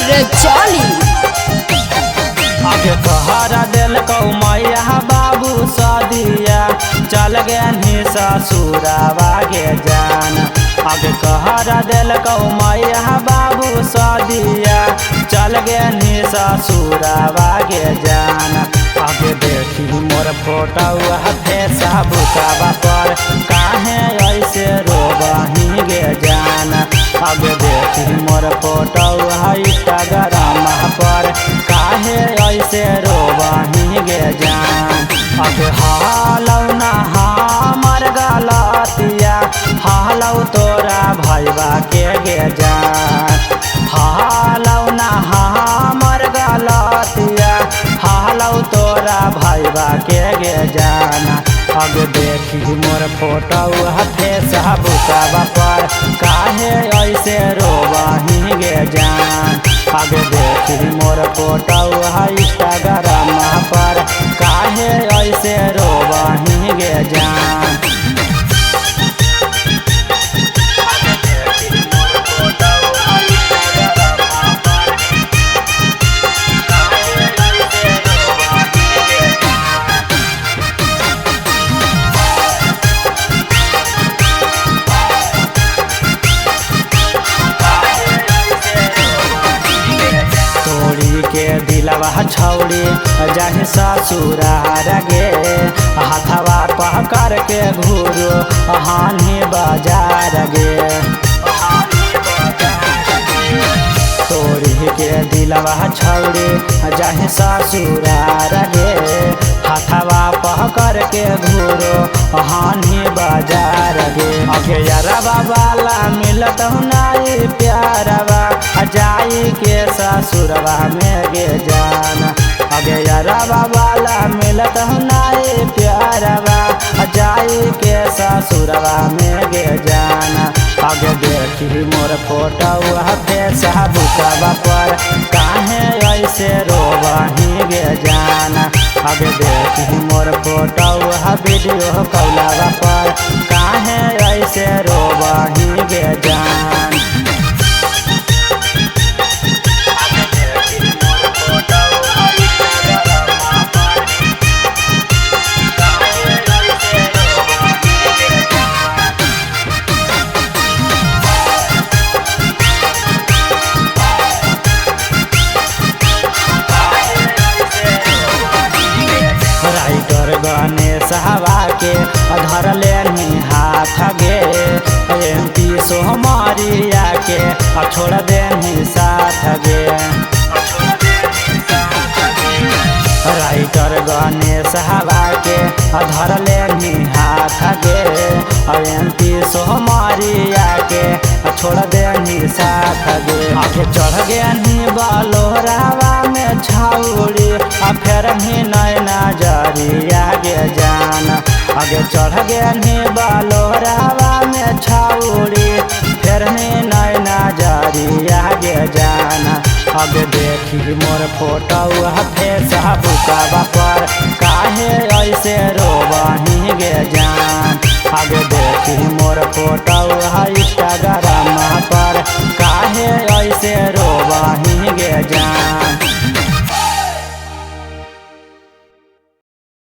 रचौली। आगे कहरा दिल कौ मैया बाबू सदिया चल गए ससुरावा गे जान। आगे कहरा दिल कौ मैया बाबू सदिया चल गए ससुरावा गे जान। आगे देखी मोर फोटो फेसबुकवा पर काहे ऐसे रोबही गे जान। आगे देखी मोर फोटो इंस्टाग्राम पर काहे ऐसे रोबही गे जान। आगे हालौ ना हमर गलतिया हालौ तोरा भैया के गे जान। हालौ ना हमर गलतिया हालौ तोरा भैया के गे जान। आगे देखी मोर फोटो फेसबुकवा पर काहे ऐसे रोबही गे जान। आगे देखी मोर फोटो इंस्टाग्राम पर काहे ऐसे रोबही गे जान। के दिलवा छौड़ी जाहि ससुरार गे हाथवा पकड़ के घूरो हानि बाजार गे। तोड़ी के दिलवा छौड़ी जाहि ससुरार गे हाथवा पकड़ के घूरो हानि बाजार गे। अगे यारवा वाला मिलत नाई प्यारवा जाई के ससुरवा में गे जान। अगे यारवा वाला मिलत नाई प्यारवा जाई के ससुरवा में गे जान। आगे देखी मोर फोटो फेसबुकवा पर काहे ऐसे रोबही गे जान। आगे देखी मोर फोटो वीडियो कॉलवा पर काहे ऐसे रोबही गे जान। राइटर गणेश हवा के धर लेनी हाथ गे MP सोहमरिया के छोड़ देनी साथ गे। राइटर गणेश हवा के धर लेनी हाथ गे MP सोहमरिया के छोड़ देनी साथ गे। आगे चढ़ गए बलोरावा में छौड़ी फेर ही नैना जरिया गे जान। आगे चढ़ गए बलोरावा में छौड़ी फेर ही नैना जरिया गे जान। आगे देखी मोर फोटो फेसबुकवा पर काहे ऐसे रोबही गे जान। आगे देखी मोर फोटो इंस्टाग्राम पर काहे ऐसे